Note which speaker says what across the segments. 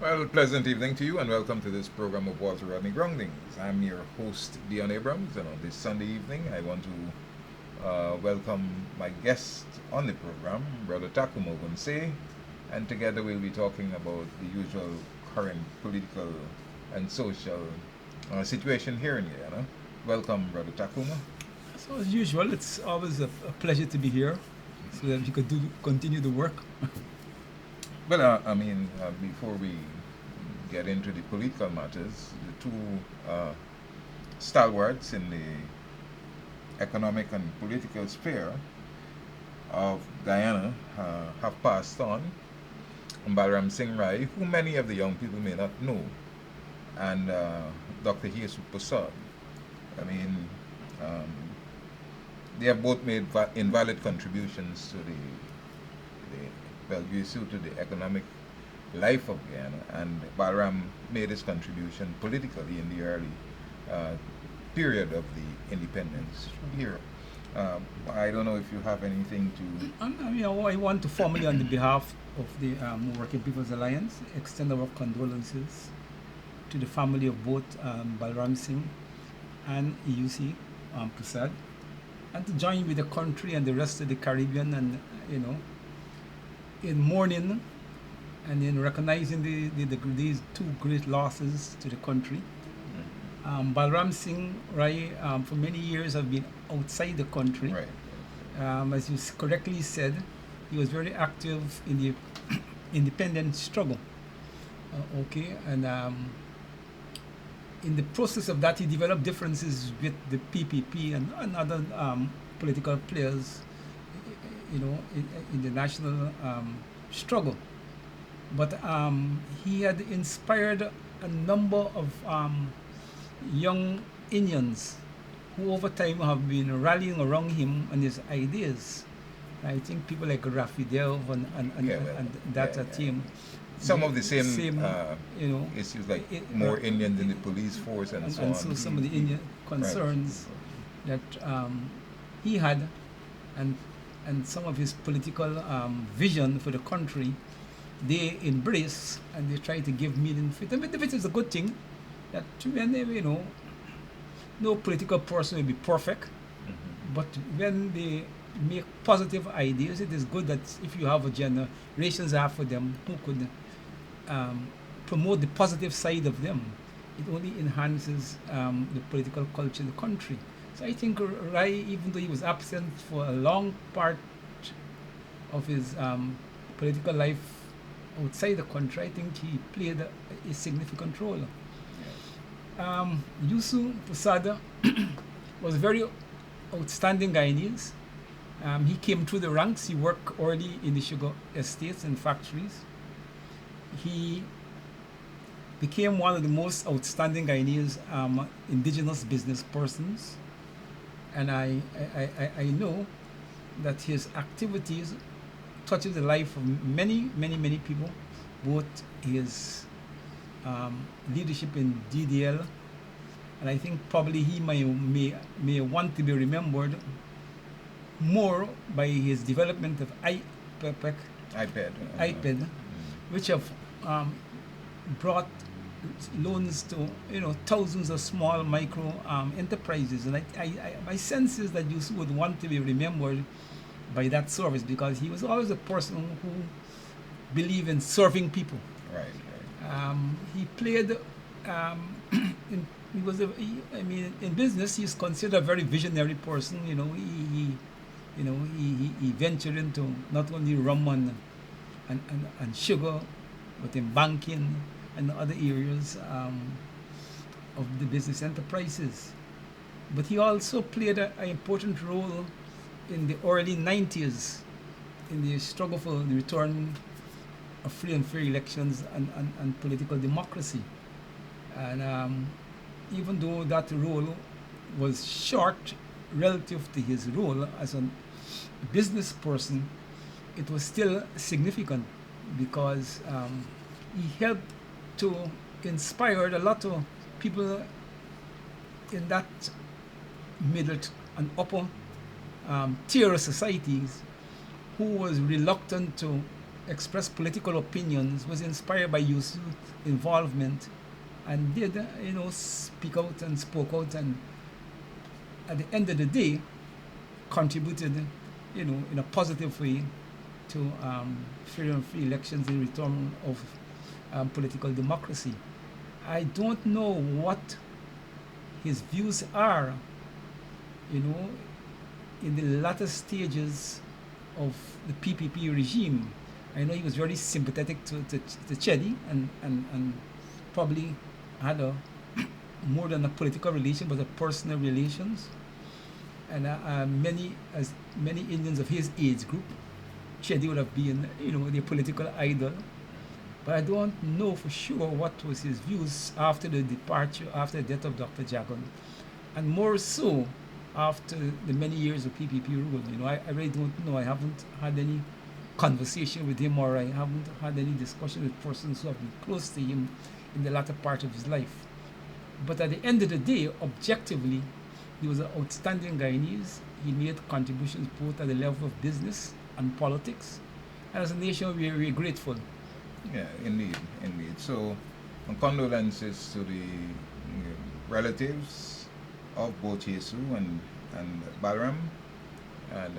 Speaker 1: Well, pleasant evening to you and welcome to this program of Walter Rodney Groundings. I'm your host, Dion Abrams, and on this Sunday evening, I want to welcome my guest on the program, Brother TACUMA OGUNSEYE, and together we'll be talking about the usual current political and social situation here in Guyana. Welcome, Brother TACUMA.
Speaker 2: So as usual, it's always a pleasure to be here, so that we could continue the work.
Speaker 1: Well, before we get into the political matters, the two stalwarts in the economic and political sphere of Guyana have passed on. Balaram Singh Rai, who many of the young people may not know, and Dr. Yesu Prasad. I mean, um, they have both made invalid contributions to to the economic life of Guyana, and Balaram made his contribution politically in the early uh, period of the independence here. I don't know if you have anything to.
Speaker 2: I want to formally, on the behalf of the Working People's Alliance, extend our condolences to the family of both Balram Singh and EUC Prasad, and to join with the country and the rest of the Caribbean, and in mourning and in recognizing these two great losses to the country. Balram Singh Rai, for many years, have been outside the country.
Speaker 1: Right.
Speaker 2: As you correctly said, he was very active in the independence struggle. And in the process of that, he developed differences with the PPP and other political players, in the national struggle. But he had inspired a number of young Indians who over time have been rallying around him and his ideas. I think people like Rafidel and that team.
Speaker 1: Some of the same issues, like more
Speaker 2: uh,
Speaker 1: Indians in the police force and so on.
Speaker 2: And so some of the Indian concerns that he had, and some of his political vision for the country, they embrace and they try to give meaning to it. Which is a good thing. That when no political person will be perfect, but when they make positive ideas, it is good that if you have a generations after them who could promote the positive side of them, it only enhances the political culture in the country. So I think Rai, even though he was absent for a long part of his political life outside the country, I think he played a significant role. Yusu Prasad was a very outstanding Guyanese. He came through the ranks. He worked early in the sugar estates and factories. He became one of the most outstanding Guyanese indigenous business persons. And I know that his activities touches the life of many, many, many people, both his leadership in DDL, and I think probably he may want to be remembered more by his development of iPad, which have brought loans to thousands of small micro enterprises, and my sense is that you would want to be remembered by that service, because he was always a person who believed in serving people.
Speaker 1: Right.
Speaker 2: He played. In business, he's considered a very visionary person. He ventured into not only rum and sugar, but in banking and other areas of the business enterprises. But he also played an important role in the early 90s in the struggle for the return of free and fair elections and political democracy. And even though that role was short relative to his role as a business person, it was still significant, because he helped to inspire a lot of people in that middle and upper tier of societies who was reluctant to expressed political opinions, was inspired by youth involvement, and did, speak out and spoke out, and at the end of the day, contributed, in a positive way to free and free elections in return of political democracy. I don't know what his views are, in the latter stages of the PPP regime. I know he was very sympathetic to Chedi, and probably had a more than a political relation, but a personal relations. And many Indians of his age group, Chedi would have been, their political idol. But I don't know for sure what was his views after the death of Dr. Jagan, and more so after the many years of PPP rule. I really don't know. I haven't had any conversation with him, or I haven't had any discussion with persons who have been close to him in the latter part of his life. But at the end of the day, objectively, he was an outstanding Guyanese. He made contributions both at the level of business and politics. And as a nation, we're grateful.
Speaker 1: Yeah, indeed. So, condolences to the relatives of both Yesu and Balaram, and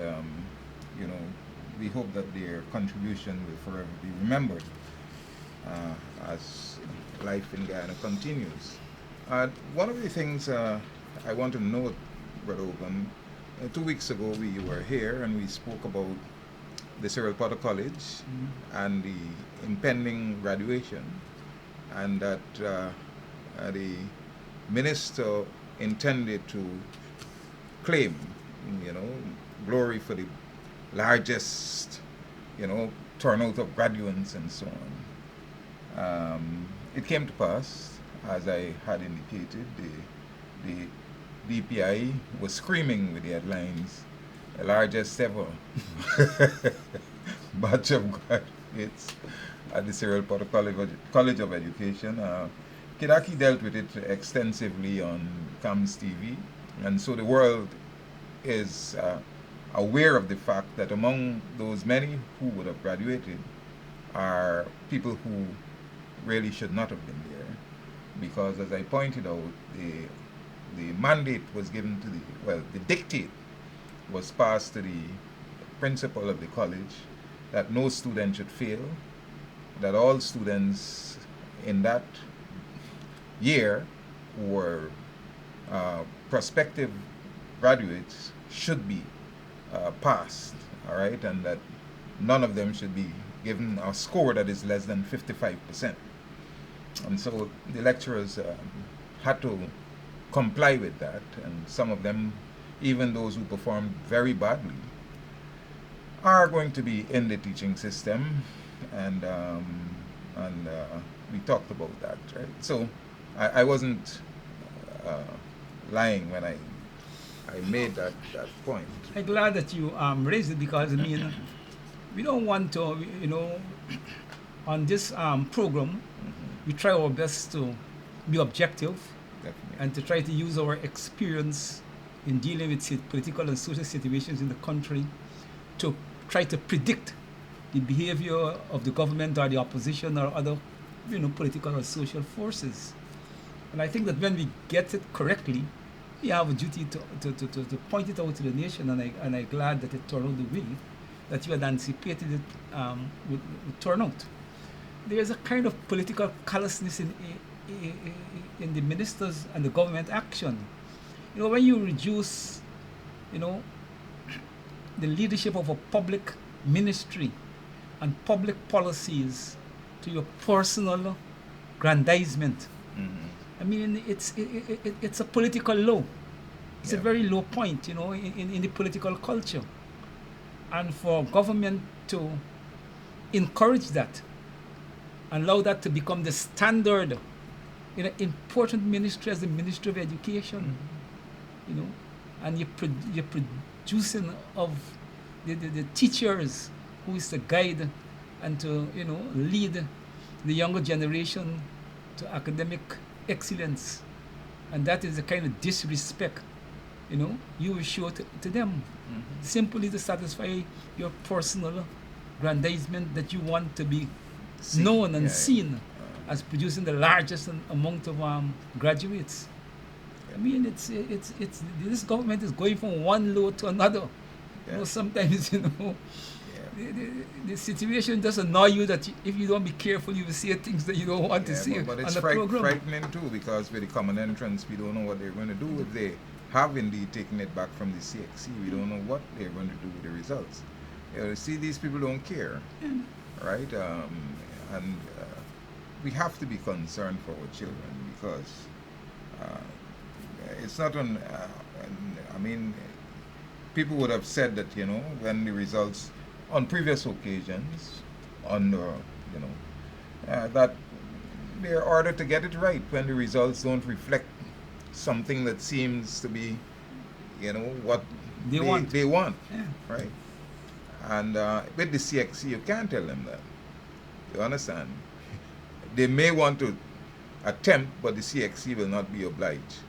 Speaker 1: we hope that their contribution will forever be remembered as life in Guyana continues. One of the things I want to note, Brother Ogun, 2 weeks ago we were here and we spoke about the Cyril Potter College and the impending graduation, and that the minister intended to claim, glory for the largest, turnout of graduates and so on. It came to pass, as I had indicated. The DPI was screaming with the headlines, the largest ever batch of graduates at the Cyril Potter College of Education. Kidaki dealt with it extensively on CAMS TV, and so the world is aware of the fact that among those many who would have graduated are people who really should not have been there, because, as I pointed out, the mandate was given to the dictate was passed to the principal of the college that no student should fail, that all students in that year who were prospective graduates should be passed, all right, and that none of them should be given a score that is less than 55%. And so the lecturers had to comply with that, and some of them, even those who performed very badly, are going to be in the teaching system, and we talked about that, right? So I wasn't lying when I made that point.
Speaker 2: I'm glad that you raised it, because we don't want to, on this program, we try our best to be objective.
Speaker 1: Definitely.
Speaker 2: And to try to use our experience in dealing with political and social situations in the country to try to predict the behavior of the government or the opposition or other, political or social forces. And I think that when we get it correctly, we have a duty to point it out to the nation, and I'm glad that it turned out the way that you had anticipated it would turn out. There is a kind of political callousness in the ministers and the government action. When you reduce, the leadership of a public ministry and public policies to your personal grandizement, it's a political low. It's a very low point, in the political culture. And for government to encourage that, allow that to become the standard in an important ministry as the Ministry of Education, and you're producing of the teachers who is to guide and to lead the younger generation to academic excellence, and that is the kind of disrespect you will show to them, simply to satisfy your personal grandizement that you want to be
Speaker 1: See,
Speaker 2: known and
Speaker 1: yeah,
Speaker 2: seen as producing the largest amount of graduates. I mean, it's this government is going from one low to another. You know,
Speaker 1: yeah,
Speaker 2: sometimes
Speaker 1: yeah.
Speaker 2: the situation just annoy you that if you don't be careful, you will say things that you don't want to
Speaker 1: Yeah,
Speaker 2: say
Speaker 1: but
Speaker 2: on
Speaker 1: it's
Speaker 2: the program.
Speaker 1: frightening too, because with the common entrance, we don't know what they're going to do if they have indeed taken it back from the CXC. We don't know what they're going to do with the results. See, these people don't care,
Speaker 2: Yeah.
Speaker 1: right? And we have to be concerned for our children because uh, it's not on. I mean, people would have said that when the results on previous occasions, on that they're ordered to get it right when the results don't reflect something that seems to be what
Speaker 2: They want.
Speaker 1: they want,
Speaker 2: Yeah.
Speaker 1: right? And with the CXC, you can't tell them that. You understand? They may want to attempt, but the CXC will not be obliged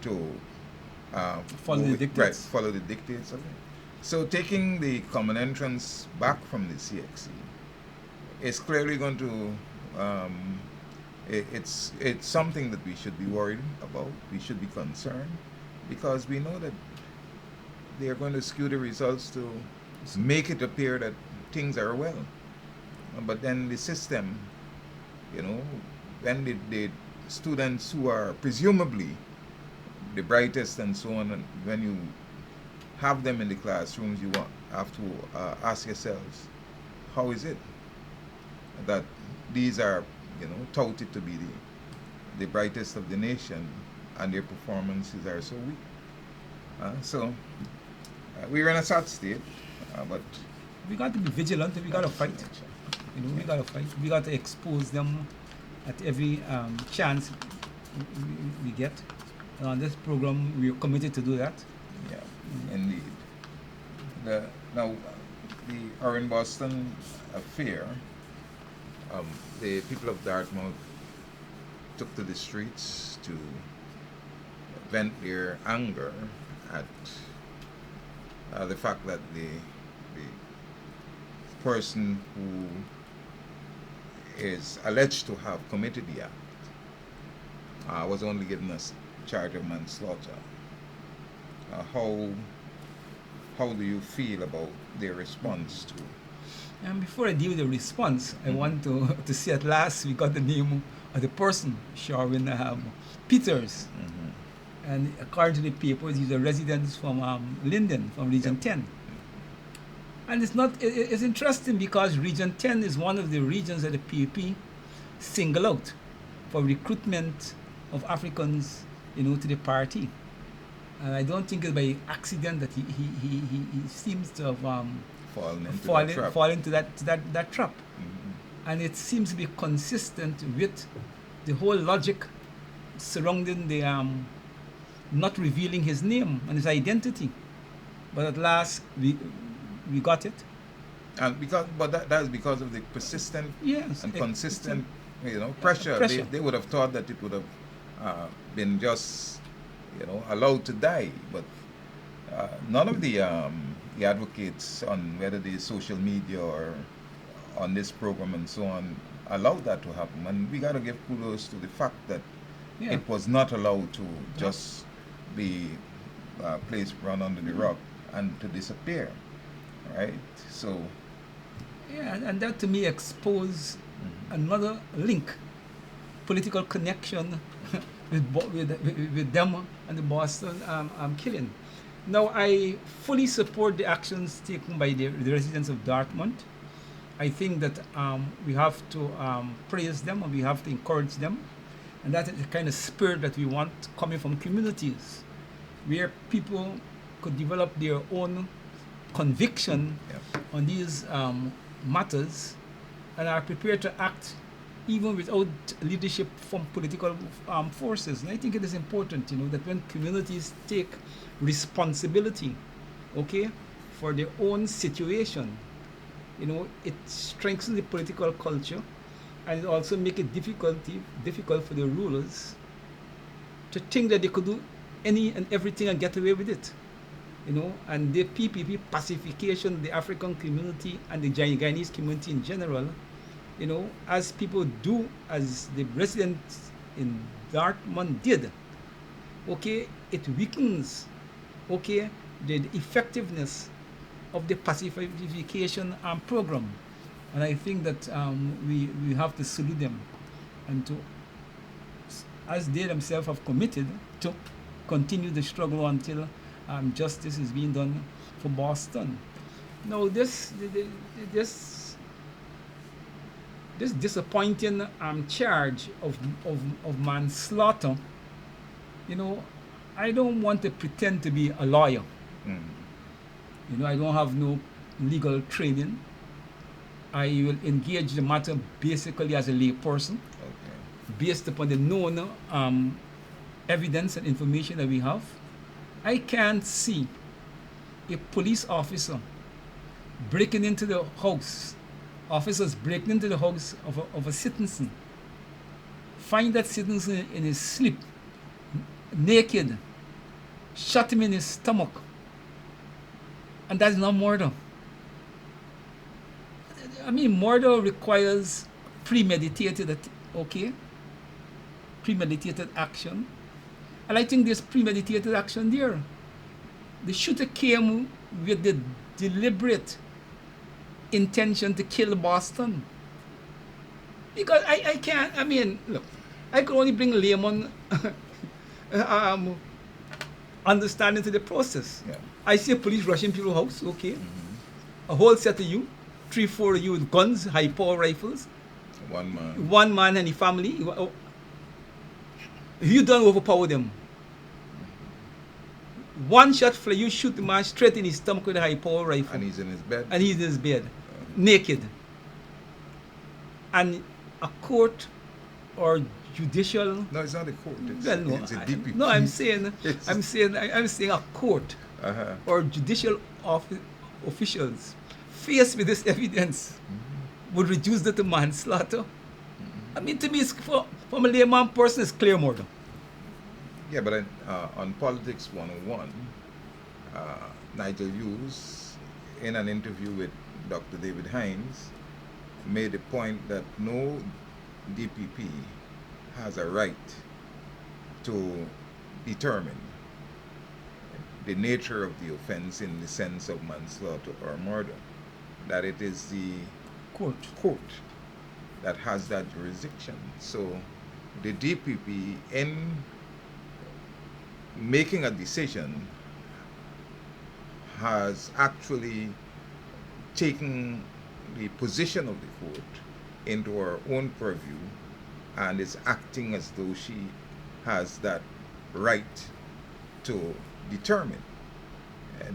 Speaker 1: to
Speaker 2: Follow the dictates.
Speaker 1: Right, follow the dictates of it. So taking the common entrance back from the CXC is clearly going to it's something that we should be worried about. We should be concerned because we know that they are going to skew the results to make it appear that things are well. But then the system, when the students who are presumably the brightest and so on, and when you have them in the classrooms, you have to ask yourselves, how is it that these are, touted to be the brightest of the nation, and their performances are so weak? So we're in a sad state, but
Speaker 2: We got to be vigilant. We got to fight. We got to fight. We got to expose them at every chance we get. And on this program, we are committed to do that.
Speaker 1: Yeah, indeed. Now, the Orange Boston affair, the people of Dartmouth took to the streets to vent their anger at the fact that the person who is alleged to have committed the act was only given a charge of manslaughter. How do you feel about their response to?
Speaker 2: And before I deal with the response, I want to say at last we got the name of the person, Sherwin Peters. And according to the papers, he's a resident from Linden, from Region 10. And it's interesting because Region 10 is one of the regions that the PAP single out for recruitment of Africans, to the party. And I don't think it's by accident that he seems to have fall into that trap. And it seems to be consistent with the whole logic surrounding the not revealing his name and his identity. But at last we got it.
Speaker 1: And that is because of the persistent and consistent pressure. They would have thought that it would have been just allowed to die, but none of the advocates on whether the social media or on this program and so on allowed that to happen. And we got to give kudos to the fact that it was not allowed to just be placed run under the rug and to disappear, right? So
Speaker 2: and that to me exposed another link, political connection with them and the Boston killing. Now, I fully support the actions taken by the residents of Dartmouth. I think that we have to praise them and we have to encourage them. And that is the kind of spirit that we want coming from communities where people could develop their own conviction on these matters and are prepared to act even without leadership from political forces. And I think it is important, that when communities take responsibility, for their own situation, it strengthens the political culture, and it also makes it difficult for the rulers to think that they could do any and everything and get away with it. and the PPP pacification, the African community and the Guyanese community in general, as people do, as the residents in Dartmouth did, okay, it weakens, okay, the effectiveness of the pacification program. And I think that we have to salute them, and to, as they themselves have committed, to continue the struggle until justice is being done for Boston. Now, this disappointing charge of manslaughter, I don't want to pretend to be a lawyer. I don't have no legal training. I will engage the matter basically as a lay person, based upon the known evidence and information that we have. I can't see a police officer breaking into the house, officers breaking into the house of a citizen, find that citizen in his sleep, naked, shot him in his stomach, and that's not murder. I mean, murder requires premeditated action. And I think there's premeditated action there. The shooter came with the deliberate intention to kill Boston. Because I can't, look, I could only bring layman understanding to the process.
Speaker 1: Yeah.
Speaker 2: I see police rushing people's house, okay? A whole set of you, 3, 4 of you with guns, high-power rifles. One man and his family. You don't overpower them. One shot for you, shoot the man straight in his stomach with a high-power rifle.
Speaker 1: And he's in his bed.
Speaker 2: Naked. And a court or judicial.
Speaker 1: No, it's not a court. It's a DPP.
Speaker 2: No, I'm saying a court or judicial officials faced with this evidence would reduce that to manslaughter. I mean, to me, from a layman person, it's clear murder.
Speaker 1: Yeah, but on Politics 101, Nigel Hughes, in an interview with Dr. David Hines, made the point that no DPP has a right to determine the nature of the offense in the sense of manslaughter or murder, that it is the court that has that jurisdiction. So the DPP, in making a decision, has actually taken the position of the court into her own purview and is acting as though she has that right to determine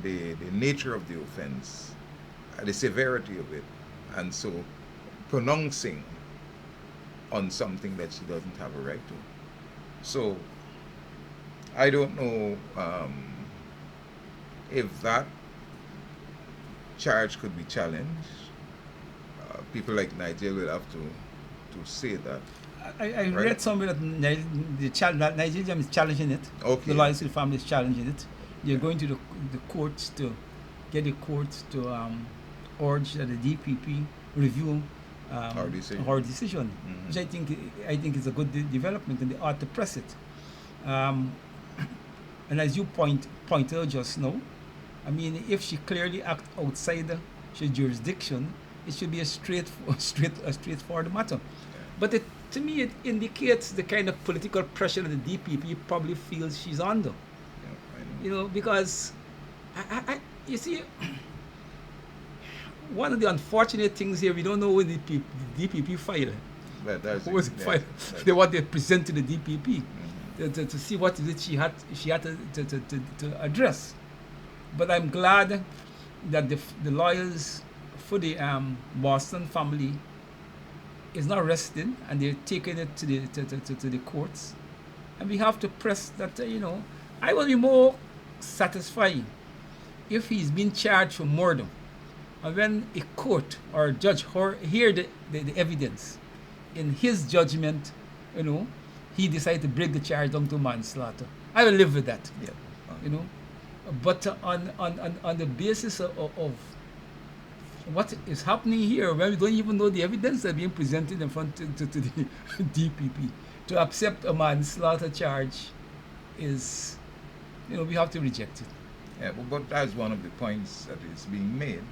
Speaker 1: the nature of the offense, the severity of it, and so pronouncing on something that she doesn't have a right to. So I don't know if that charge could be challenged. People like Nigel will have to say that.
Speaker 2: I read somewhere that Nigeria is challenging it.
Speaker 1: Okay.
Speaker 2: The Loyalty family is challenging it. They're going to the courts to get the courts to urge that the DPP review our decision, which I think is a good development, and they ought to press it. And as you pointed out just now, I mean, if she clearly acts outside her jurisdiction, it should be a straightforward matter. But to me, it indicates the kind of political pressure that the DPP probably feels she's under. Because you see, one of the unfortunate things here, we don't know when the DPP filed. Who was it filed? What they present to the DPP to see what is it she had to address. But I'm glad that the lawyers for the Boston family is not resting, and they're taking it to the courts, and we have to press that. I will be more satisfied if he's been charged for murder, and when a court or a judge hear the evidence, in his judgment, he decided to break the charge down to manslaughter. I will live with that. But on the basis of what is happening here, when we don't even know the evidence that's being presented in front to the DPP, to accept a manslaughter charge is, we have to reject it.
Speaker 1: Yeah, but that's one of the points that is being made,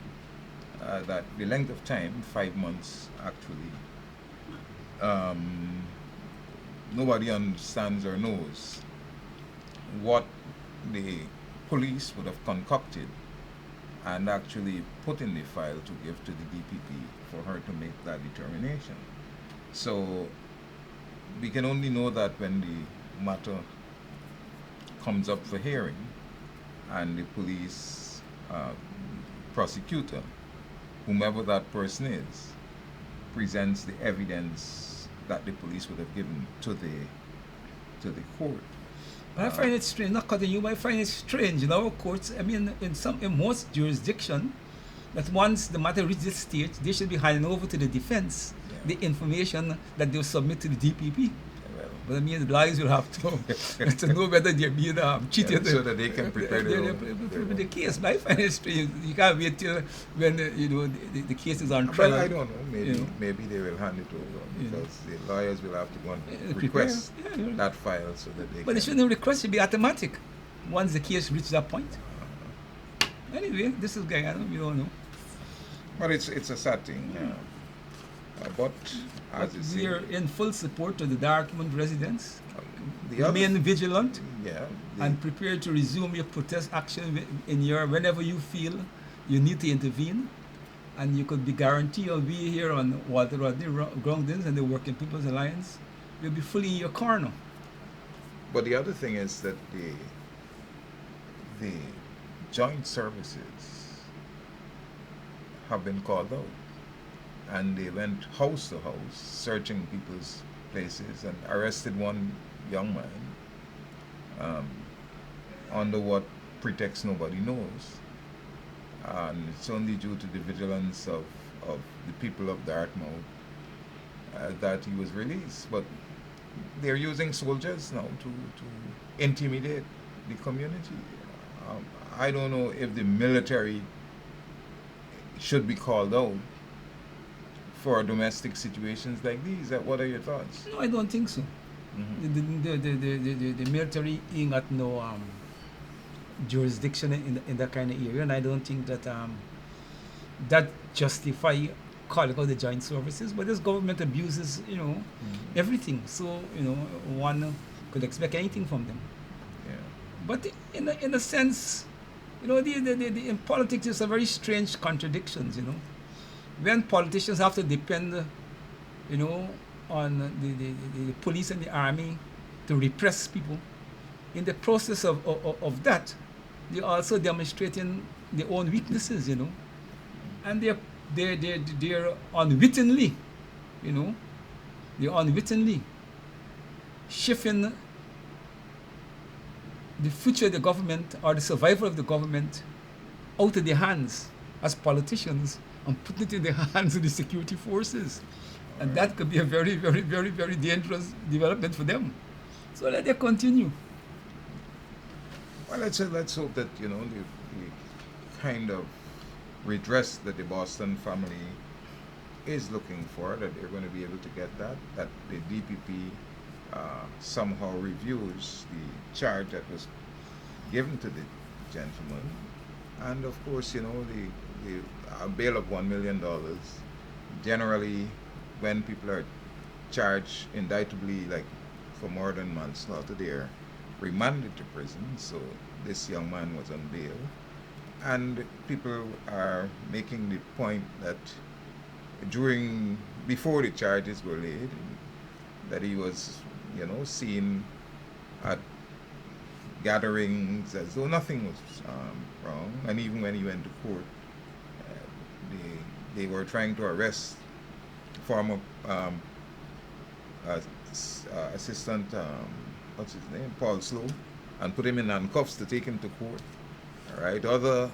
Speaker 1: that the length of time, 5 months actually, nobody understands or knows what the police would have concocted and actually put in the file to give to the DPP for her to make that determination. So we can only know that when the matter comes up for hearing and the police prosecutor, whomever that person is, presents the evidence that the police would have given to the court.
Speaker 2: But I find it strange, not cutting you, but I find it strange in our courts. I mean, in most jurisdiction, that once the matter reaches this stage, they should be handing over to the defense the information that they'll submit to the DPP. But I mean, the lawyers will have to know whether they're being cheated.
Speaker 1: So that they can prepare
Speaker 2: the case. But I find it strange. You can't wait till when the case is on trial.
Speaker 1: Well, I don't know. Maybe they will hand it over because the lawyers will have to go and request that file so that they.
Speaker 2: But they shouldn't request; it should be automatic once the case reaches that point. Anyway, this is Guyana. We don't know.
Speaker 1: But it's a sad thing. But as you
Speaker 2: we are in full support of the Dartmouth residents.
Speaker 1: Remain
Speaker 2: vigilant,
Speaker 1: and
Speaker 2: prepared to resume your protest action whenever you feel you need to intervene. And you could be guaranteed you'll be here on Walter Rodney Groundings and the Working People's Alliance. We'll be fully in your corner.
Speaker 1: But the other thing is that the joint services have been called out. And they went house to house, searching people's places, and arrested one young man under what pretext nobody knows. And it's only due to the vigilance of the people of Dartmouth that he was released. But they're using soldiers now to intimidate the community. I don't know if the military should be called out for domestic situations like these. What are your thoughts?
Speaker 2: No, I don't think so. The military ain't got no jurisdiction in that kind of area, and I don't think that that justify calling out the joint services. But this government abuses, everything. So one could expect anything from them.
Speaker 1: Yeah.
Speaker 2: But in a sense, in politics, there's a very strange contradictions. When politicians have to depend, on the police and the army to repress people, in the process of that, they're also demonstrating their own weaknesses, and they're unwittingly, they're unwittingly shifting the future of the government or the survival of the government out of their hands as politicians and putting it in the hands of the security forces. And that could be a very, very, very, very dangerous development for them. So let them continue.
Speaker 1: Well, let's hope that, the kind of redress that the Boston family is looking for, that they're going to be able to get that the DPP somehow reviews the charge that was given to the gentleman. And of course, the bail of $1 million, generally when people are charged indictably, like for more than manslaughter, they're remanded to prison. So this young man was on bail, and people are making the point that before the charges were laid, that he was seen at gatherings as though nothing was wrong, and even when he went to court, they were trying to arrest former assistant, what's his name, Paul Slow, and put him in handcuffs to take him to court. All right, other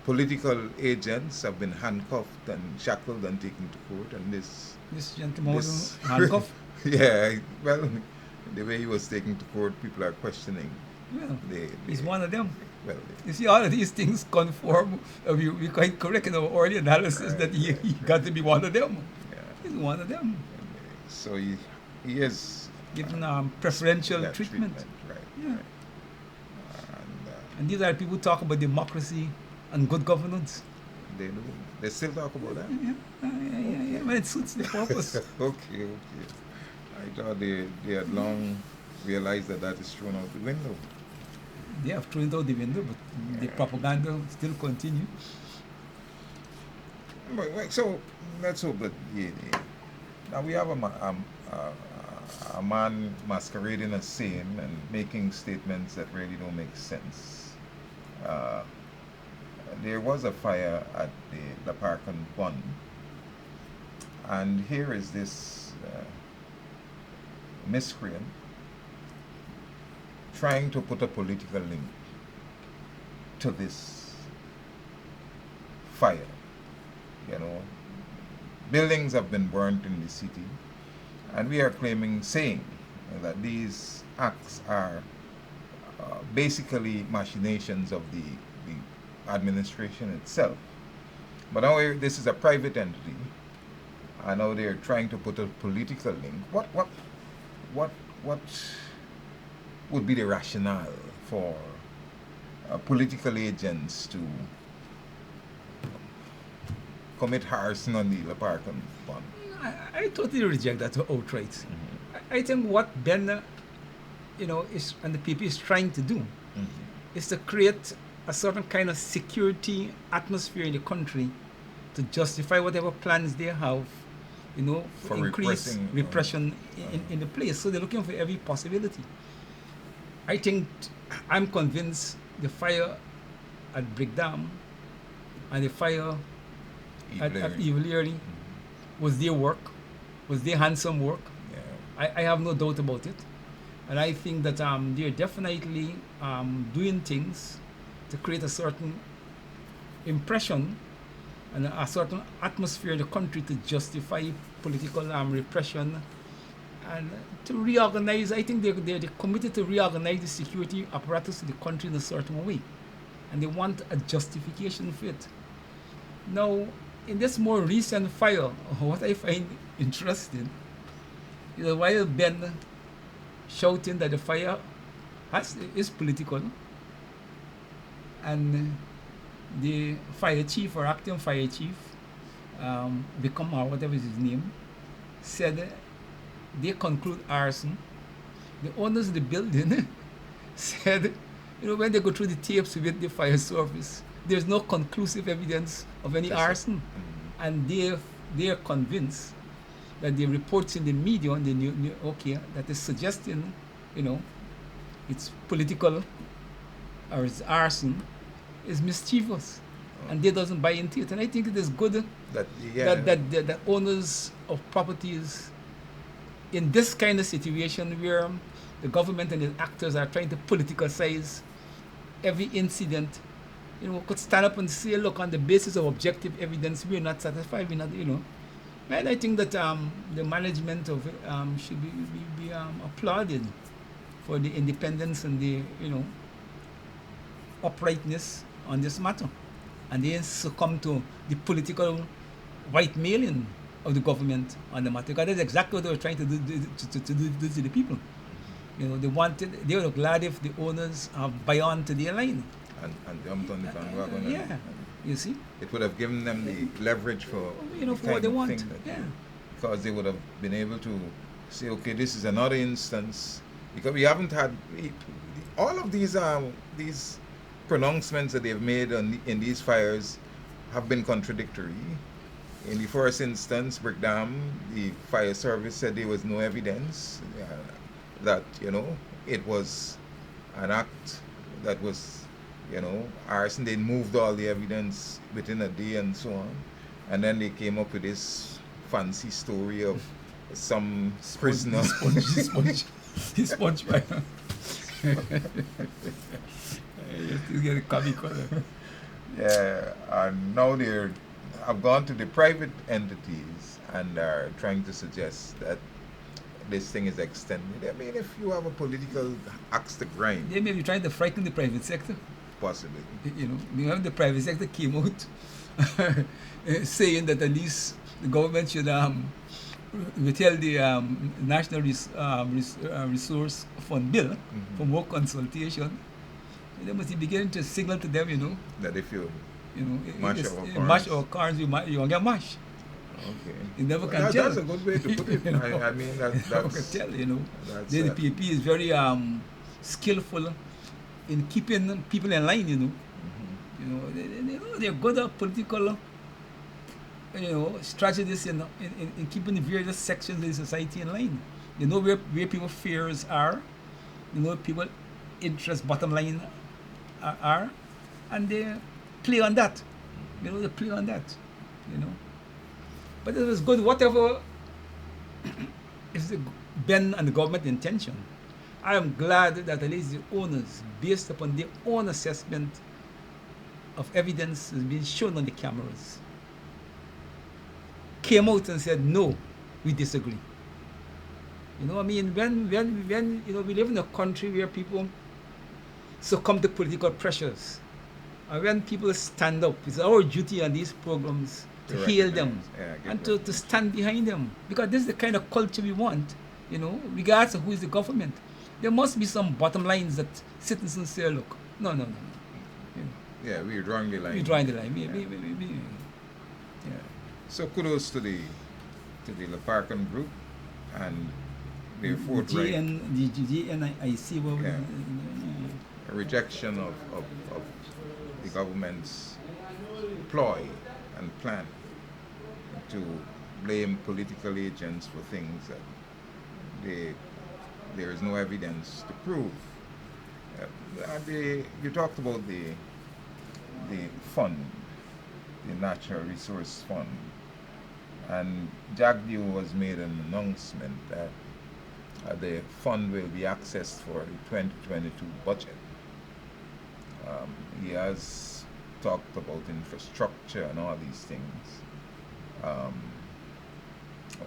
Speaker 1: political agents have been handcuffed and shackled and taken to court, and this
Speaker 2: gentleman was handcuffed.
Speaker 1: Yeah, well, the way he was taken to court, people are questioning
Speaker 2: Well,
Speaker 1: They,
Speaker 2: he's one of them.
Speaker 1: well,
Speaker 2: You see, all of these things conform. We quite correct in our early analysis that he got to be one of them.
Speaker 1: yeah.
Speaker 2: He's one of them.
Speaker 1: So he is
Speaker 2: Given preferential
Speaker 1: that
Speaker 2: treatment.
Speaker 1: right?
Speaker 2: Yeah.
Speaker 1: Right.
Speaker 2: And these are people who talk about democracy and good governance.
Speaker 1: They do. They still talk about that.
Speaker 2: Yeah. When it suits the purpose.
Speaker 1: Okay. I thought they had long realized that is thrown out the window.
Speaker 2: They have thrown it out the window, but the propaganda still continues.
Speaker 1: But, so let's hope that now we have a man masquerading as sane and making statements that really don't make sense. There was a fire at the park and Bun, and here is this miscreant trying to put a political link to this fire. You know, buildings have been burnt in the city, and we are saying that these acts are basically machinations of the administration itself. But now this is a private entity, and now they're trying to put a political link. What would be the rationale for political agents to commit arson on the park and Bun?
Speaker 2: I totally reject that outright.
Speaker 1: Mm-hmm.
Speaker 2: I think what Ben, is and the PP is trying to do is to create a certain kind of security atmosphere in the country to justify whatever plans they have, for increase repression in the place. So they're looking for every possibility. I'm convinced the fire at Brick Dam and the fire at Evilary was their work, was their handsome work.
Speaker 1: Yeah.
Speaker 2: I have no doubt about it. And I think that they're definitely doing things to create a certain impression and a certain atmosphere in the country to justify political repression and to reorganize. I think they're committed to reorganize the security apparatus of the country in a certain way. And they want a justification for it. Now, in this more recent fire, what I find interesting is while Ben shouting that the fire is political, and the fire chief or acting fire chief, Become or whatever is his name, said they conclude arson. The owners of the building said, when they go through the tapes with the fire service, there's no conclusive evidence of any arson. And they are convinced that the reports in the media on the that is suggesting, it's political or it's arson, is mischievous. And they doesn't buy into it. And I think it is good that the owners of properties in this kind of situation where the government and the actors are trying to politicize every incident, could stand up and say, look, on the basis of objective evidence, we're not satisfied, we're not, And I think that the management of it should be applauded for the independence and the, uprightness on this matter. And they succumb to the political white-mailing of the government on the matter. Because that's exactly what they were trying to do to the people. They were glad if the owners buy on to their line.
Speaker 1: And jumped on the bandwagon.
Speaker 2: Yeah, you see?
Speaker 1: It would have given them the leverage for
Speaker 2: for what they want.
Speaker 1: Because they would have been able to say, okay, this is another instance. Because we haven't had all of these pronouncements that they've made in these fires have been contradictory. In the first instance, Brick Dam, the fire service said there was no evidence that it was an act that was arson. They moved all the evidence within a day and so on, and then they came up with this fancy story of some prisoner.
Speaker 2: Sponge fire. You get a comical.
Speaker 1: Yeah, and now have gone to the private entities and are trying to suggest that this thing is extended. I mean, if you have a political axe to grind,
Speaker 2: They may be trying to frighten the private sector.
Speaker 1: possibly.
Speaker 2: You know, the private sector came out saying that at least the government should withhold the National Resource Fund bill for more consultation. They must be beginning to signal to them,
Speaker 1: That if you
Speaker 2: mash
Speaker 1: mash
Speaker 2: our cars, you won't get mash.
Speaker 1: okay,
Speaker 2: You never can tell.
Speaker 1: That's a good way to put it. I mean, that's
Speaker 2: Never can tell,
Speaker 1: that's,
Speaker 2: The PP is very skillful in keeping people in line, they're good at political, strategies in keeping the various sections of the society in line. They know where people's fears are, they know people interest bottom line are, and they play on that. They play on that, But it was good, whatever is the Ben and the government intention. I am glad that at least the owners, based upon their own assessment of evidence has been shown on the cameras, came out and said, no, we disagree. I mean, when we live in a country where people succumb to political pressures, and when people stand up, it's our duty on these programs to hail them and to stand behind them, because this is the kind of culture we want, regardless of who is the government. There must be some bottom lines that citizens say, look, no.
Speaker 1: Yeah, we're drawing the line.
Speaker 2: We're drawing the line.
Speaker 1: Yeah. So kudos to the Leparkan group and their forthright a rejection of the government's ploy and plan to blame political agents for things that there is no evidence to prove. You talked about the fund, the Natural Resource Fund, and JAGDU has made an announcement that the fund will be accessed for the 2022 budget. He has talked about infrastructure and all these things.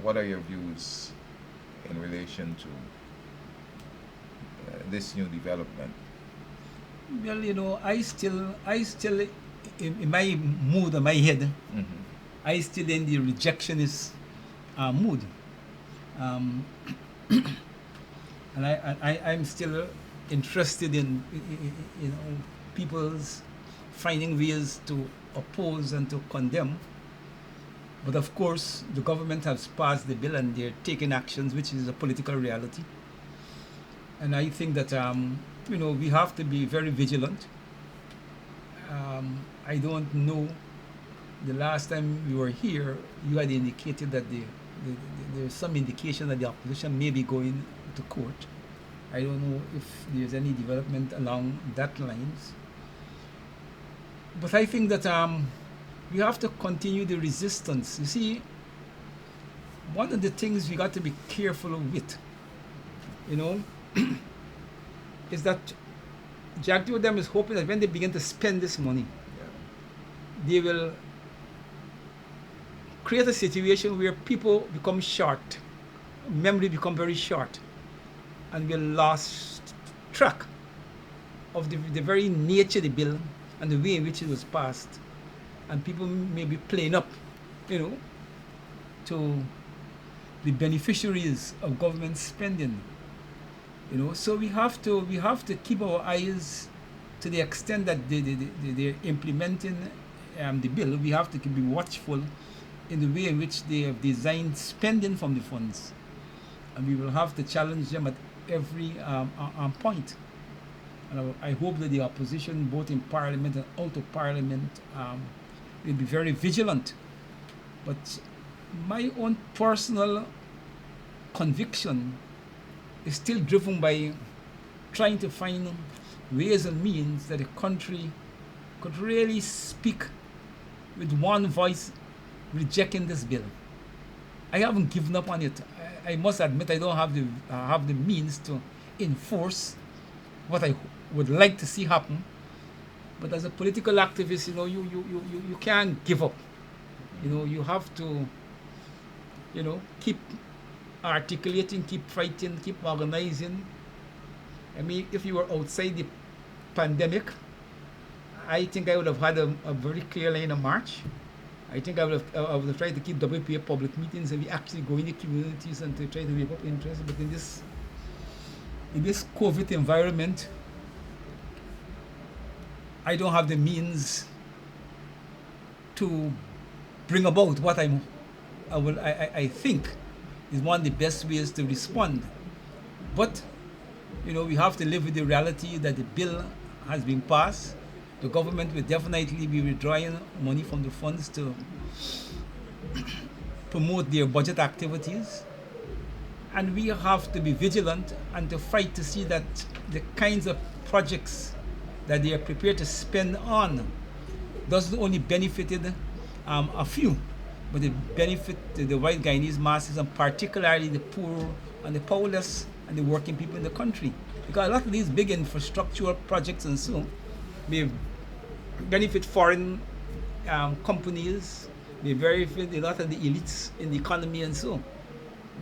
Speaker 1: What are your views in relation to this new development?
Speaker 2: Well, I still in my mood, in my head, I still in the rejectionist mood, and I'm still interested in people's finding ways to oppose and to condemn. But of course, the government has passed the bill and they're taking actions, which is a political reality. And I think that we have to be very vigilant. I don't know. The last time we were here, you had indicated that there's some indication that the opposition may be going to court. I don't know if there's any development along that lines. But I think that we have to continue the resistance. You see, one of the things we got to be careful with, is that JAGDU them is hoping that when they begin to spend this money, they will create a situation where people become short, memory become very short, and will lose track of the very nature of the bill and the way in which it was passed. And people may be playing up, to the beneficiaries of government spending. So we have to keep our eyes, to the extent that they're implementing the bill. We have to be watchful in the way in which they have designed spending from the funds, and we will have to challenge them at every point. And I hope that the opposition, both in Parliament and out of Parliament, will be very vigilant. But my own personal conviction is still driven by trying to find ways and means that the country could really speak with one voice rejecting this bill. I haven't given up on it. I must admit I don't have the means to enforce what I would like to see happen. But as a political activist, you can't give up. You have to, keep articulating, keep fighting, keep organizing. I mean, if you were outside the pandemic, I think I would have had a very clear line of march. I think I would have tried to keep WPA public meetings and we actually go in the communities and to try to wake up interest. But in this COVID environment, I don't have the means to bring about what I think is one of the best ways to respond. But we have to live with the reality that the bill has been passed. The government will definitely be withdrawing money from the funds to promote their budget activities. And we have to be vigilant and to fight to see that the kinds of projects that they are prepared to spend on doesn't only benefited a few, but it benefit the white Guyanese masses, and particularly the poor and the powerless and the working people in the country. Because a lot of these big infrastructural projects and so may benefit foreign companies, may benefit a lot of the elites in the economy and so,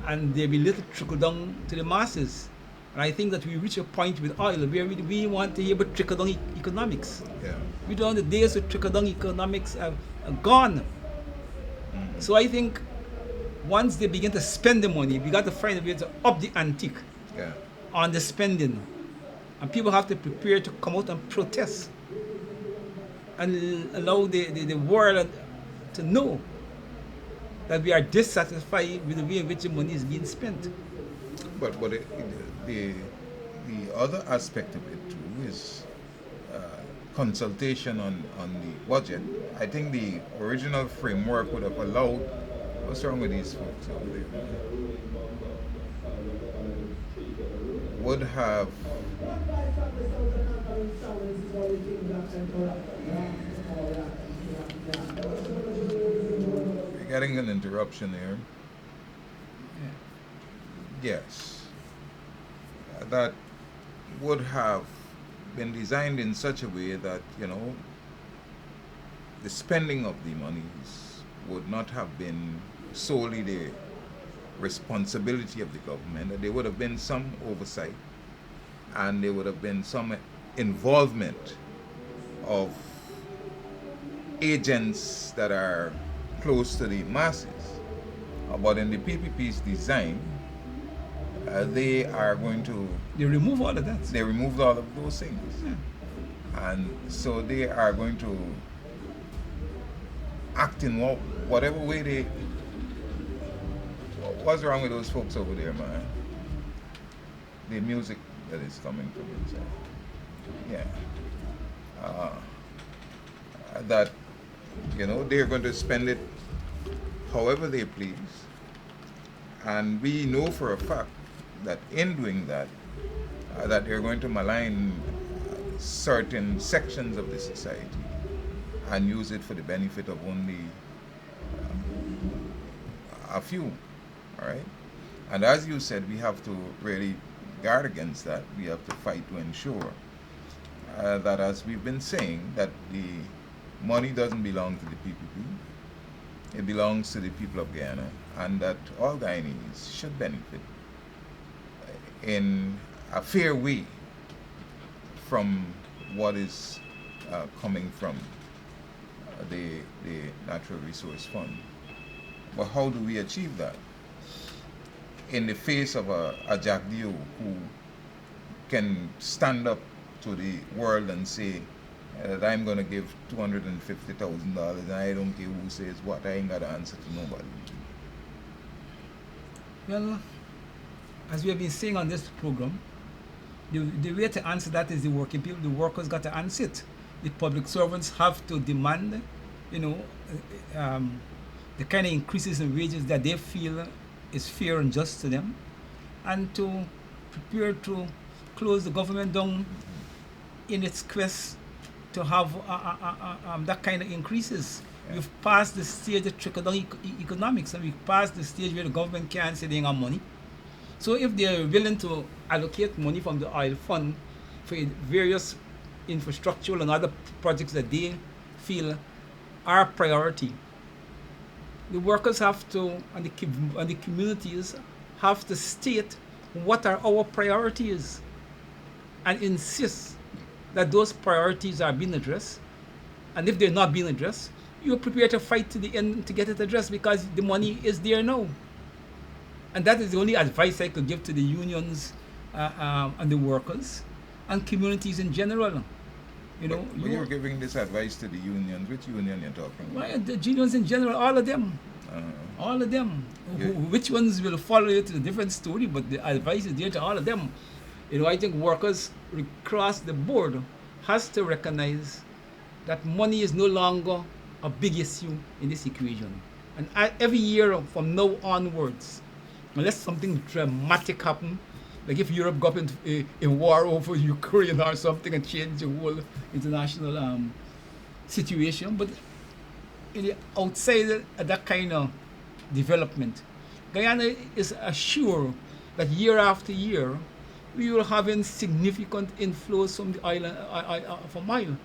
Speaker 2: and there be little trickle down to the masses. And I think that we reach a point with oil where we want to hear about trickle down economics.
Speaker 1: Yeah.
Speaker 2: We don't the days of trickle down economics are gone. Mm-hmm. So I think once they begin to spend the money, we got to find a way to up the ante on the spending. And people have to prepare to come out and protest and allow the world to know that we are dissatisfied with the way in which the money is being spent.
Speaker 1: But the other aspect of it too is consultation on the budget. I think the original framework would have allowed. What's wrong with these folks over there? Would have. We're getting an interruption here. Yes. That would have been designed in such a way that, the spending of the monies would not have been solely the responsibility of the government, that there would have been some oversight and there would have been some involvement of agents that are close to the masses. But in the PPP's design, they are going to...
Speaker 2: They remove all of that.
Speaker 1: They removed all of those things. Yeah. And so they are going to act in whatever way they... What's wrong with those folks over there, man? The music that is coming from inside. Yeah. That, they're going to spend it however they please. And we know for a fact that in doing that, that they're going to malign certain sections of the society and use it for the benefit of only a few, all right? And as you said, we have to really guard against that. We have to fight to ensure that, as we've been saying, that the money doesn't belong to the PPP. It belongs to the people of Guyana, and that all Guyanese should benefit in a fair way from what is coming from the Natural Resource Fund. But how do we achieve that? In the face of a Jack Dio who can stand up to the world and say that I'm going to give $250,000 and I don't care who says what, I ain't got to answer to nobody.
Speaker 2: Well, as we have been saying on this program, the way to answer that is the working people. The workers got to answer it. The public servants have to demand, the kind of increases in wages that they feel is fair and just to them, and to prepare to close the government down in its quest to have that kind of increases. Yeah. We've passed the stage of trickle-down economics, and we've passed the stage where the government can't say they ain't got money. So if they're willing to allocate money from the oil fund for various infrastructural and other projects that they feel are priority, the workers have to, and the communities have to state what are our priorities and insist that those priorities are being addressed. And if they're not being addressed, you're prepared to fight to the end to get it addressed because the money is there now. And that is the only advice I could give to the unions and the workers and communities in general. You know,
Speaker 1: But you're giving this advice to the unions. Which union you're talking about?
Speaker 2: well, the unions in general, all of them. All of them.
Speaker 1: Yeah.
Speaker 2: Which ones will follow it is a different story, but the advice is there to all of them. You know, I think workers across the board has to recognize that money is no longer a big issue in this equation. And every year from now onwards, unless something dramatic happen, like if Europe got into a war over Ukraine or something and change the whole international situation, but in the outside of that kind of development, Guyana is assured that year after year we will have significant inflows from the island from Isle.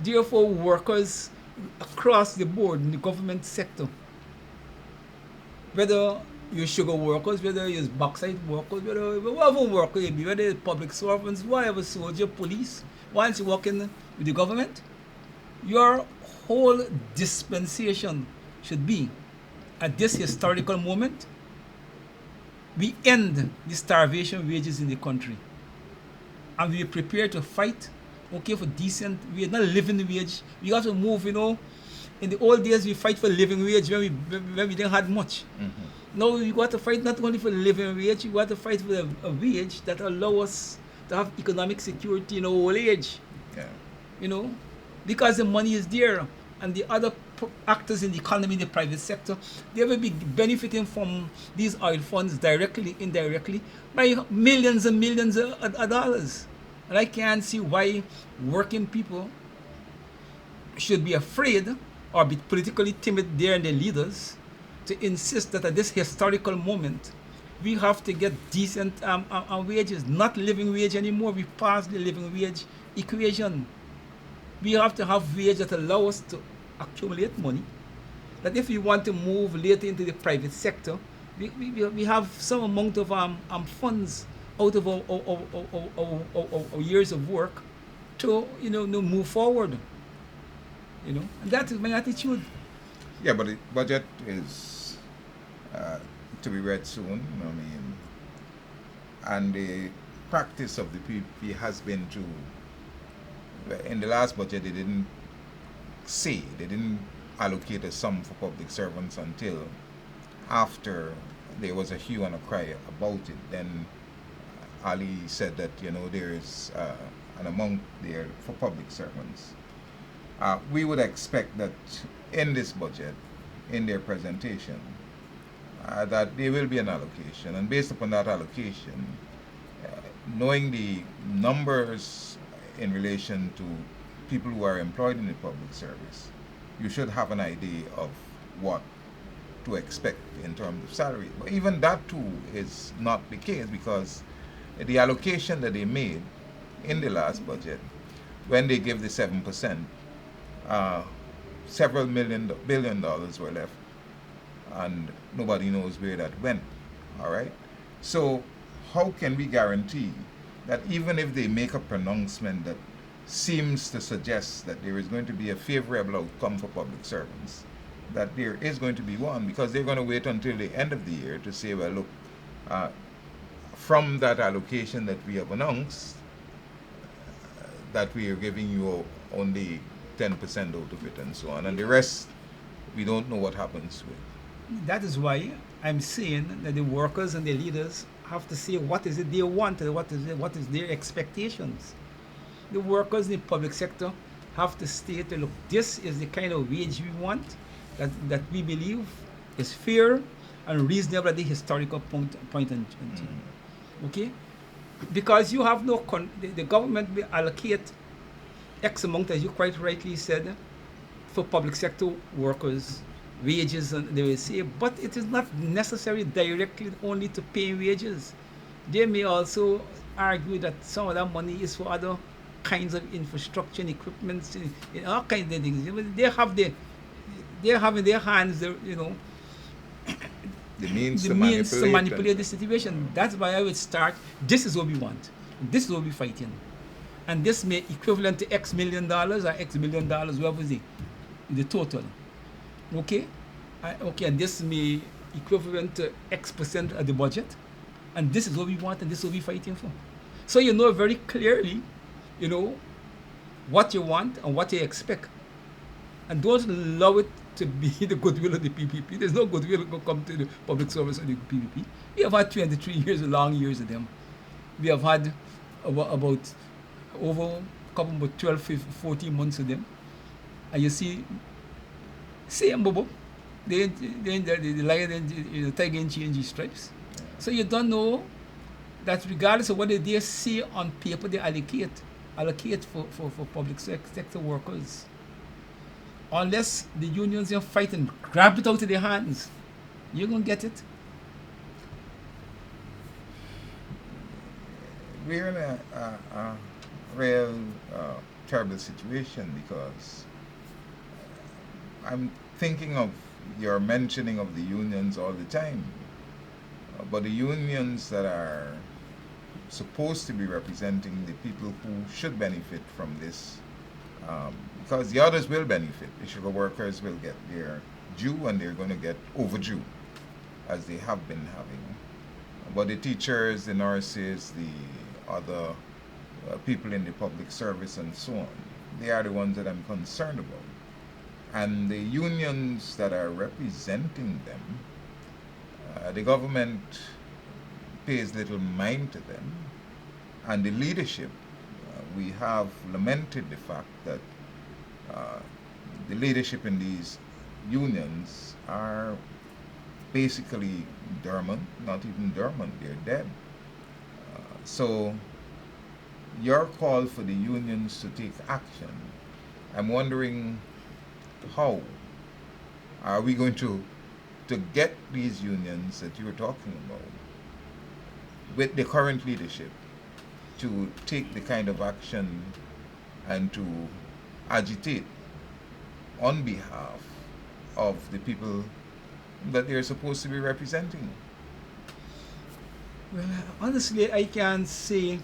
Speaker 2: Therefore, workers across the board in the government sector, whether you're sugar workers, whether you're bauxite workers, whatever worker you be, whether it's public servants, whatever, soldier, police, once you work in with the government, your whole dispensation should be at this historical moment, we end the starvation wages in the country. And we are prepared to fight, okay, for decent, we are not living wage. We have to move, you know. In the old days, we fight for living wage when we didn't have much.
Speaker 1: Mm-hmm.
Speaker 2: Now we got to fight not only for the living wage, we got to fight for a wage that allow us to have economic security in our old age.
Speaker 1: Yeah.
Speaker 2: You know, because the money is there, and the other actors in the economy, in the private sector, they will be benefiting from these oil funds directly, indirectly, by millions and millions of dollars. And I can't see why working people should be afraid or be politically timid there and their leaders to insist that at this historical moment we have to get decent wages, not living wage anymore. We passed the living wage equation. We have to have wage that allow us to accumulate money, that if we want to move later into the private sector, we have some amount of funds out of our years of work to, you know, move forward. You know, and that is my attitude.
Speaker 1: Yeah, but the budget is to be read soon. I mean, and the practice of the PP has been to, in the last budget, they didn't allocate a sum for public servants until after there was a hue and a cry about it. Then Ali said that, you know, there is an amount there for public servants. We would expect that in this budget, in their presentation, that there will be an allocation, and based upon that allocation, knowing the numbers in relation to people who are employed in the public service, you should have an idea of what to expect in terms of salary. But even that too is not the case, because the allocation that they made in the last budget, when they gave the 7%, several billion dollars were left, and nobody knows where that went. All right. So how can we guarantee that even if they make a pronouncement that seems to suggest that there is going to be a favorable outcome for public servants, that there is going to be one, because they're going to wait until the end of the year to say, well, look, from that allocation that we have announced, that we are giving you only 10% out of it and so on, and the rest we don't know what happens with.
Speaker 2: That is why I'm saying that the workers and the leaders have to say what is it they want and what is their expectations. The workers in the public sector have to state, look, this is the kind of wage we want, that we believe is fair and reasonable at the historical point in time. Okay? Because you have no, the government will allocate X amount, as you quite rightly said, for public sector workers, wages, and they will say, but it is not necessary directly only to pay wages. They may also argue that some of that money is for other kinds of infrastructure and equipment, in all kinds of things. They have in their hands, you know,
Speaker 1: The means
Speaker 2: the
Speaker 1: to
Speaker 2: means to
Speaker 1: manipulate
Speaker 2: manipulate the
Speaker 1: and-
Speaker 2: situation. That's why I would start. This is what we want. This is what we're fighting. And this may equivalent to X million dollars or X million dollars, whatever the total. Okay? Okay, and this may equivalent to X percent of the budget. And this is what we want and this is what we're fighting for. So you know very clearly, you know, what you want and what you expect. And don't allow it to be the goodwill of the PPP. There's no goodwill to come to the public service of the PPP. We have had 23 years, long years of them. We have had about over a couple about 12, 15, 14 months of them. And you see, same bubble. The lion and the tiger and change his stripes. So you don't know that regardless of what they see on paper, they allocate for public sector workers. Unless the unions are fighting, grab it out of their hands, you're going to get it.
Speaker 1: We're in a real terrible situation because I'm thinking of your mentioning of the unions all the time. But the unions that are supposed to be representing the people who should benefit from this, because the others will benefit. The sugar workers will get their due and they're going to get overdue, as they have been having. But the teachers, the nurses, the other people in the public service and so on, they are the ones that I'm concerned about. And the unions that are representing them, the government pays little mind to them, and the leadership, we have lamented the fact that the leadership in these unions are basically dormant, not even dormant, they're dead. So your call for the unions to take action, I'm wondering how are we going to get these unions that you were talking about with the current leadership to take the kind of action and to agitate on behalf of the people that they're supposed to be representing?
Speaker 2: Well, honestly, I can't say,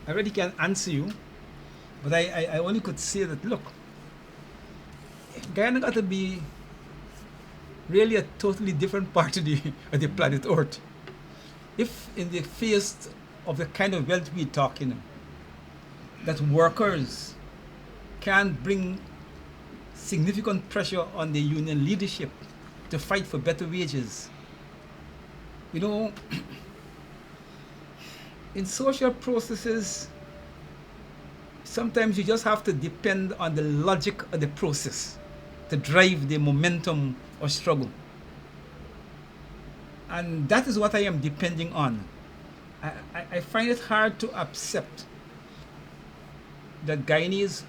Speaker 2: I really can't answer you, but I only could say that, look, Guyana got to be really a totally different part of the planet Earth. If in the face of the kind of wealth we're talking, that workers can bring significant pressure on the union leadership to fight for better wages. You know, in social processes, sometimes you just have to depend on the logic of the process to drive the momentum or struggle. And that is what I am depending on. I find it hard to accept that Guyanese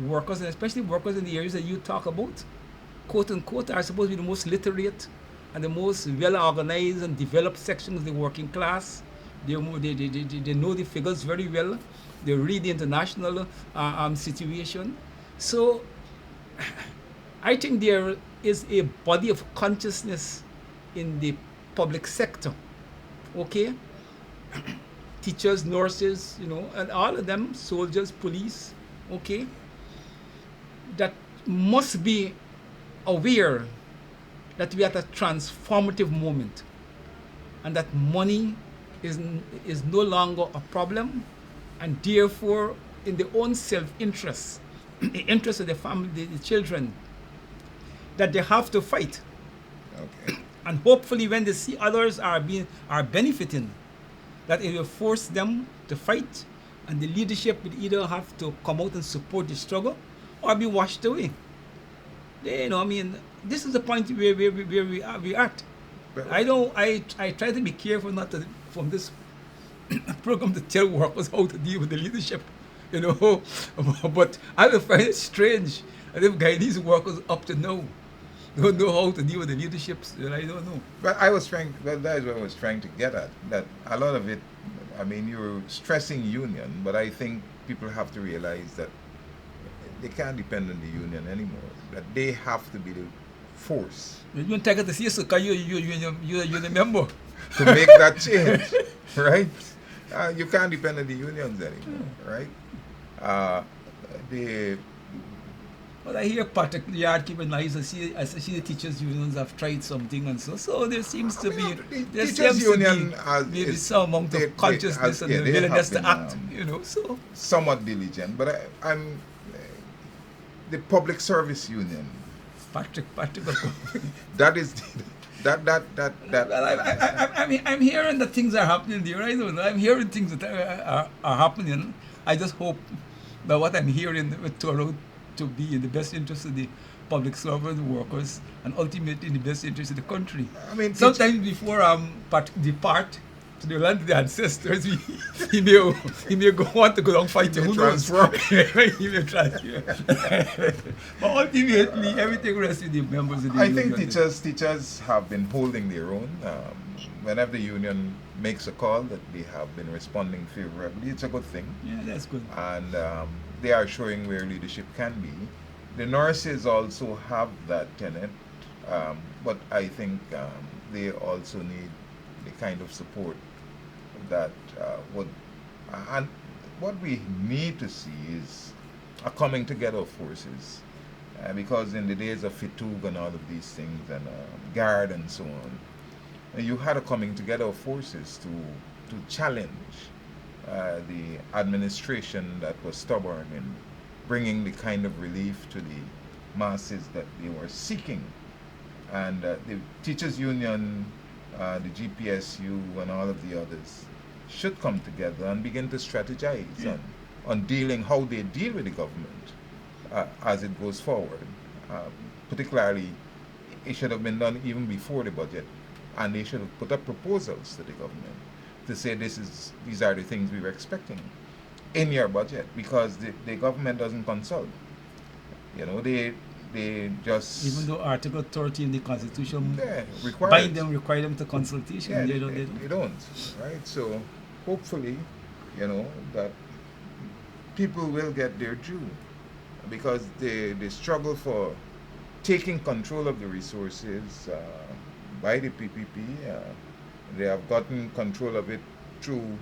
Speaker 2: workers, and especially workers in the areas that you talk about, quote unquote, are supposed to be the most literate and the most well organized and developed sections of the working class. They know the figures very well. They read the international situation. So I think there is a body of consciousness in the public sector, okay? Teachers, nurses, you know, and all of them, soldiers, police, okay, that must be aware that we are at a transformative moment and that money is no longer a problem, and therefore in their own self-interest, the interest of the family, the children, that they have to fight.
Speaker 1: Okay.
Speaker 2: And hopefully when they see others are benefiting, that it will force them to fight, and the leadership will either have to come out and support the struggle or be washed away. You know, I mean, this is the point where we are at. I try to be careful not to, from this program, to tell workers how to deal with the leadership, you know. But I will find it strange that if Guyanese workers up to now don't know how to deal with the leaderships, then I don't know.
Speaker 1: But that is what I was trying to get at, that a lot of it, I mean, you're stressing union, but I think people have to realize that they can't depend on the union anymore, that they have to be the force
Speaker 2: You don't take it to see so because you're the member.
Speaker 1: to make that change, right? You can't depend on the unions anymore, right? The
Speaker 2: But I hear particularly hard keeping nice. I see the teachers' unions have tried something and so there seems to be there
Speaker 1: teachers
Speaker 2: seems
Speaker 1: union
Speaker 2: to be maybe some amount of consciousness and
Speaker 1: they
Speaker 2: willingness
Speaker 1: have
Speaker 2: to act,
Speaker 1: been,
Speaker 2: so
Speaker 1: somewhat diligent, but I'm the public service union.
Speaker 2: Patrick.
Speaker 1: That is that.
Speaker 2: Well, I'm hearing that things are happening there. I don't know. I'm hearing things that are happening. I just hope that what I'm hearing will turn out to be in the best interest of the public servant workers and ultimately in the best interest of the country.
Speaker 1: I mean,
Speaker 2: sometimes before depart to the land of the ancestors, he may want to go down fighting. Who knows? He may transfer. But ultimately, everything rests with the members of the union.
Speaker 1: I think teachers have been holding their own. Whenever the union makes a call, that they have been responding favorably. It's a good thing.
Speaker 2: Yeah, that's good.
Speaker 1: And they are showing where leadership can be. The nurses also have that tenet, but I think they also need the kind of support that would. And what we need to see is a coming together of forces, because in the days of fatigue and all of these things and guard and so on, you had a coming together of forces to challenge the administration that was stubborn in bringing the kind of relief to the masses that they were seeking. And the teachers union, the GPSU and all of the others should come together and begin to strategize on dealing, how they deal with the government as it goes forward. Particularly, it should have been done even before the budget, and they should have put up proposals to the government to say these are the things we were expecting in your budget, because the government doesn't consult. They just,
Speaker 2: even though Article 30 in the Constitution
Speaker 1: require
Speaker 2: them to consultation, they
Speaker 1: don't, right? So hopefully, that people will get their due, because they struggle for taking control of the resources by the PPP. They have gotten control of it through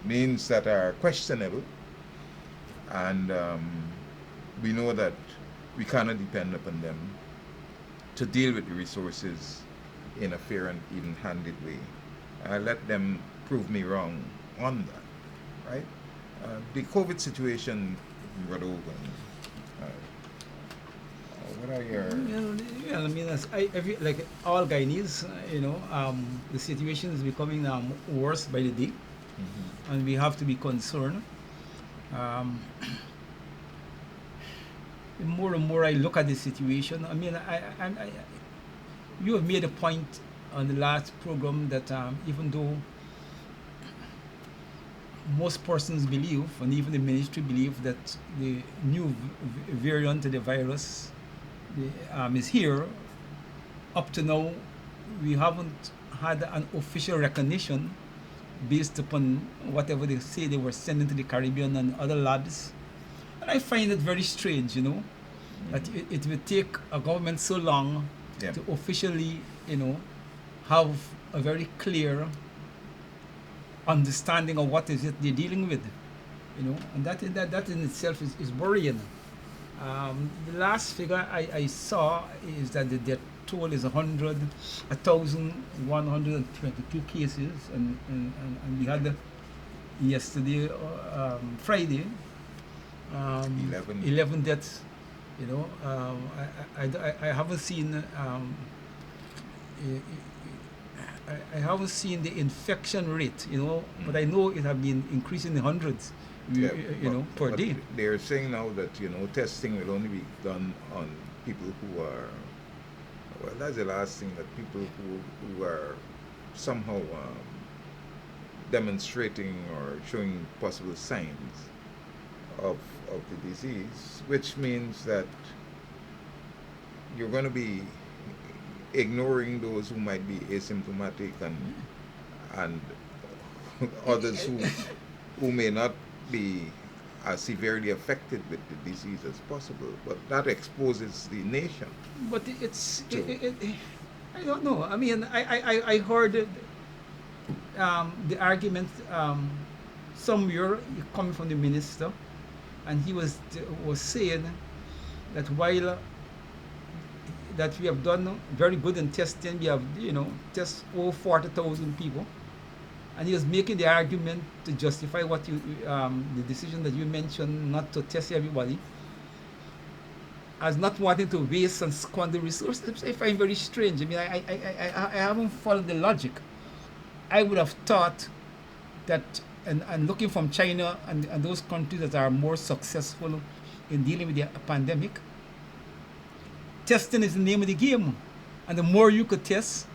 Speaker 1: means that are questionable, and we know that we cannot depend upon them to deal with the resources in a fair and even-handed way. Let them prove me wrong on that, right? The COVID situation, Brother Ogun, what are your...
Speaker 2: I mean, like all Guyanese, the situation is becoming worse by the day, and we have to be concerned. The more and more I look at the situation, I mean, you have made a point on the last program that even though most persons believe, and even the ministry believe, that the new variant of the virus is here, up to now we haven't had an official recognition based upon whatever they say they were sending to the Caribbean and other labs. And I find it very strange, that it will take a government so long to officially, have a very clear understanding of what is it they're dealing with, and that in itself is worrying. The last figure I saw is that the death toll is 1,122 cases, and we had yesterday, Friday, 11 deaths. I haven't seen I haven't seen the infection rate, but I know it has been increasing in hundreds, per day.
Speaker 1: They're saying now that, testing will only be done on people who are, well, that's the last thing, that people who are somehow demonstrating or showing possible signs of the disease, which means that you're going to be ignoring those who might be asymptomatic and others who may not be as severely affected with the disease as possible. But that exposes the nation
Speaker 2: But it's
Speaker 1: to.
Speaker 2: I don't know. I mean, I heard the argument somewhere coming from the minister, and he was saying that while that we have done very good in testing, we have test over 40,000 people, and he was making the argument to justify what you the decision that you mentioned not to test everybody as not wanting to waste and squander resources, which I find very strange. I mean, I haven't followed the logic. I would have thought that, and looking from China and those countries that are more successful in dealing with the pandemic, testing is the name of the game. And the more you could test,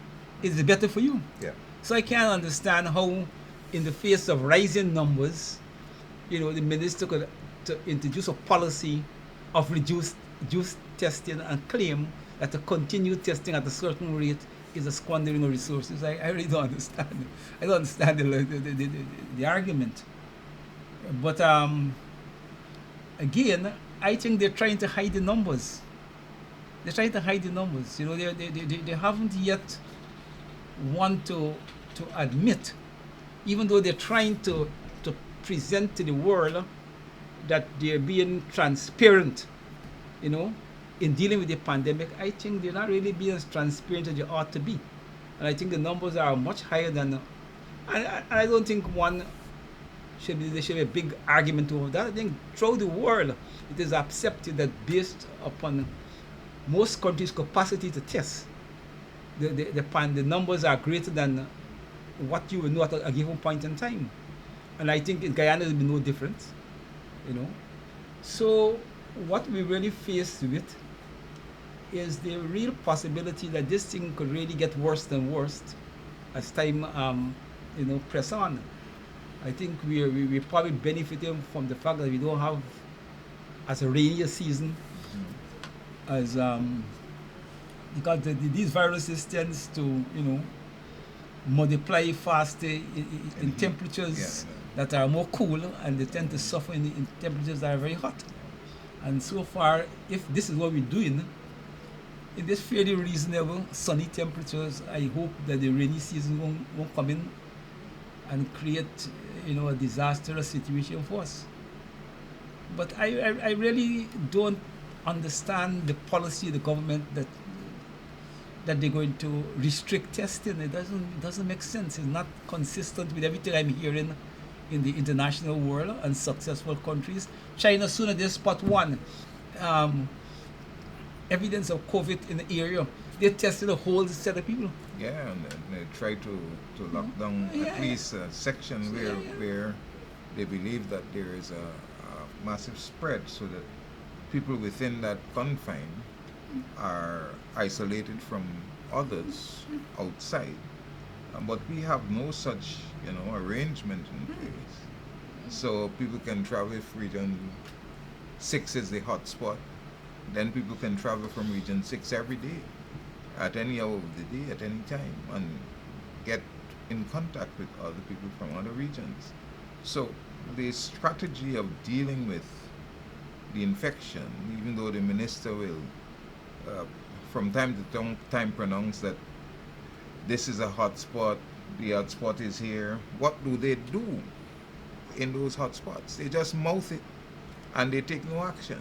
Speaker 2: is the better for you.
Speaker 1: Yeah.
Speaker 2: So I can't understand how, in the face of rising numbers, the minister could to introduce a policy of reduced testing and claim that to continue testing at a certain rate is a squandering of resources. I really don't understand. I don't understand the argument. But again, I think they're trying to hide the numbers. They're trying to hide the numbers. They haven't yet want to admit, even though they're trying to present to the world that they're being transparent, in dealing with the pandemic. I think they're not really being as transparent as they ought to be. And I think the numbers are much higher than, and I don't think there should be a big argument over that. I think throughout the world, it is accepted that based upon most countries' capacity to test, the numbers are greater than what you will know at a given point in time. And I think in Guyana will be no different, So what we really face with is the real possibility that this thing could really get worse and worse as time press on. I think we're probably benefiting from the fact that we don't have as a rainier season as because these viruses tends to multiply faster in temperatures that are more cool, and they tend to suffer in temperatures that are very hot. And so far, if this is what we're doing in this fairly reasonable sunny temperatures, I hope that the rainy season won't come in and create a disastrous situation for us. But I really don't understand the policy of the government that they're going to restrict testing. It doesn't make sense. It's not consistent with everything I'm hearing in the international world and successful countries. China, sooner they spot one evidence of COVID in the area, they tested a whole set of people.
Speaker 1: Yeah, and they try to lock down at least a section where they believe that there is a massive spread, so that people within that confine are isolated from others outside. But we have no such arrangement in place. So people can travel if region 6 is the hot spot. Then people can travel from region 6 every day, at any hour of the day, at any time, and get in contact with other people from other regions. So the strategy of dealing with the infection, even though the minister will from time to time pronounce that this is a hot spot, the hot spot is here, what do they do in those hot spots? They just mouth it and they take no action,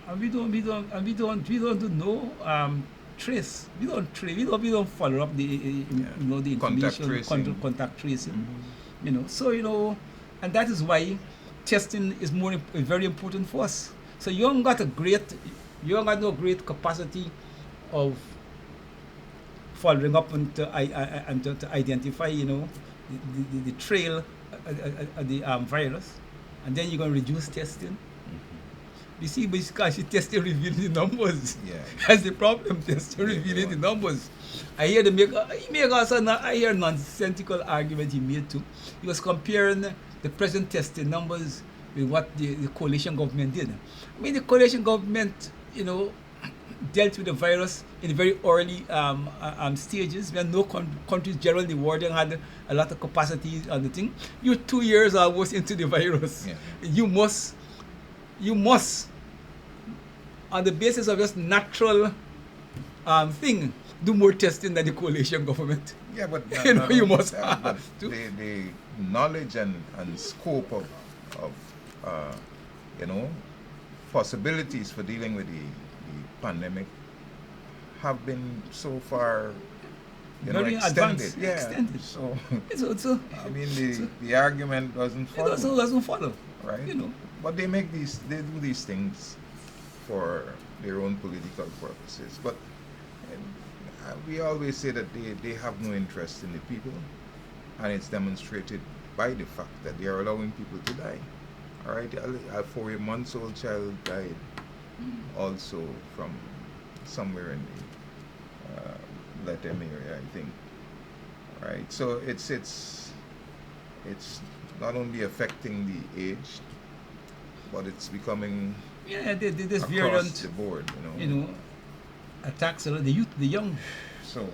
Speaker 2: And we don't do no trace. We don't follow up the the information, contact tracing. So and that is why testing is very important for us. So you haven't got no great capacity of following up and to identify the trail of the virus, and then you're going to reduce testing. You see, because testing revealing the numbers.
Speaker 1: Yeah.
Speaker 2: That's the problem. Testing revealing the numbers. I hear I hear a nonsensical argument he made too. He was comparing the present testing numbers with what the coalition government did. I mean, the coalition government, dealt with the virus in very early stages, when no countries generally in the world had a lot of capacity on the thing. You're 2 years almost into the virus.
Speaker 1: Yeah.
Speaker 2: You must, on the basis of just natural thing, do more testing than the coalition government.
Speaker 1: Yeah, but
Speaker 2: You know, you must
Speaker 1: but
Speaker 2: have to.
Speaker 1: the knowledge and scope of you know, possibilities for dealing with the pandemic have been so far, you know,
Speaker 2: Very
Speaker 1: extended.
Speaker 2: advanced,
Speaker 1: Yeah.
Speaker 2: extended.
Speaker 1: So
Speaker 2: It's also,
Speaker 1: I mean, the argument doesn't
Speaker 2: it
Speaker 1: follow,
Speaker 2: also doesn't follow.
Speaker 1: right?
Speaker 2: You know.
Speaker 1: But they do these things for their own political purposes. But we always say that they have no interest in the people, and it's demonstrated by the fact that they are allowing people to die. All right, a 4-month-old child died also from somewhere in the Latin area, I think. All right, so it's not only affecting the aged, but it's becoming
Speaker 2: Yeah, this
Speaker 1: across
Speaker 2: virulent,
Speaker 1: the board,
Speaker 2: you know, attacks a lot the youth, the young.
Speaker 1: So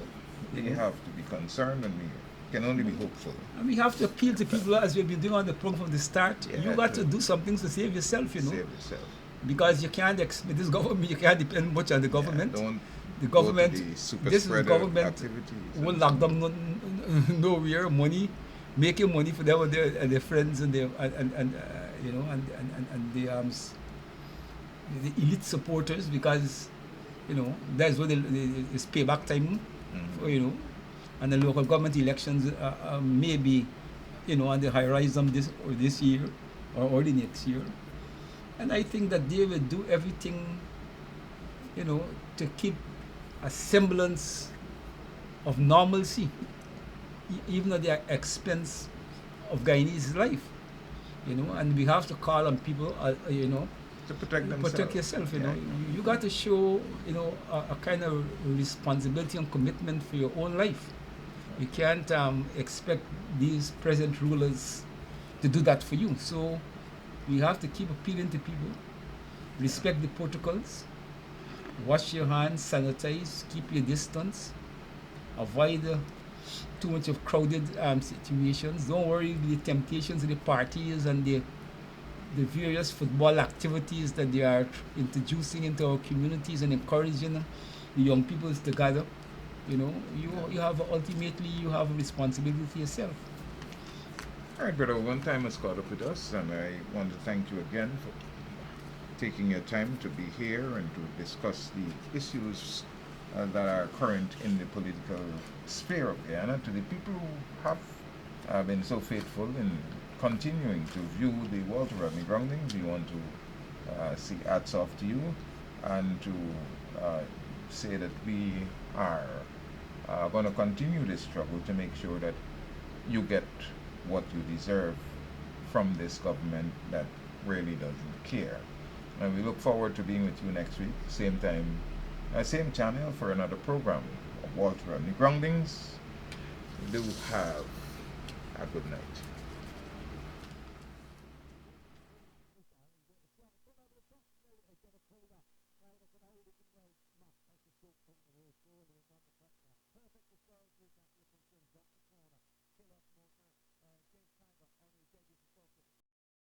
Speaker 1: we
Speaker 2: You know.
Speaker 1: have to be concerned, and we can only be hopeful.
Speaker 2: And we have to appeal to people, as we've been doing on the program from the start.
Speaker 1: Yeah,
Speaker 2: You got to do some things to save yourself, you know.
Speaker 1: Save yourself.
Speaker 2: Because you can't with this government, you can't depend much on the government.
Speaker 1: Yeah, don't
Speaker 2: The
Speaker 1: go to
Speaker 2: government,
Speaker 1: the super
Speaker 2: this is
Speaker 1: spreader
Speaker 2: government
Speaker 1: activities
Speaker 2: will
Speaker 1: and
Speaker 2: lock
Speaker 1: so
Speaker 2: them nowhere. Money, making money for them and their friends and their you know, and the elite supporters, because you know that's what it's payback time. For, you know, and the local government elections may be, you know, on the horizon this year or early next year. And I think that they will do everything, you know, to keep a semblance of normalcy, even at the expense of Guyanese life, you know. And we have to call on people, you know,
Speaker 1: to protect themselves.
Speaker 2: protect yourself, you know.
Speaker 1: Yeah.
Speaker 2: You got to show, you know, a kind of responsibility and commitment for your own life. You can't expect these present rulers to do that for you. So we have to keep appealing to people, respect the protocols, wash your hands, sanitize, keep your distance, avoid too much of crowded situations. Don't worry with the temptations of the parties and the various football activities that they are introducing into our communities and encouraging the young people to gather. You know, you have ultimately you have a responsibility yourself.
Speaker 1: All right, brother, one time has caught up with us, and I want to thank you again for taking your time to be here and to discuss the issues that are current in the political sphere of Guyana. To the people who have been so faithful in continuing to view the Walter Rodney Groundings, we want to say hats off to you, and to say that we are going to continue this struggle to make sure that you get what you deserve from this government that really doesn't care. And we look forward to being with you next week, same time, same channel, for another program of Walter Rodney Groundings. Do have a good night.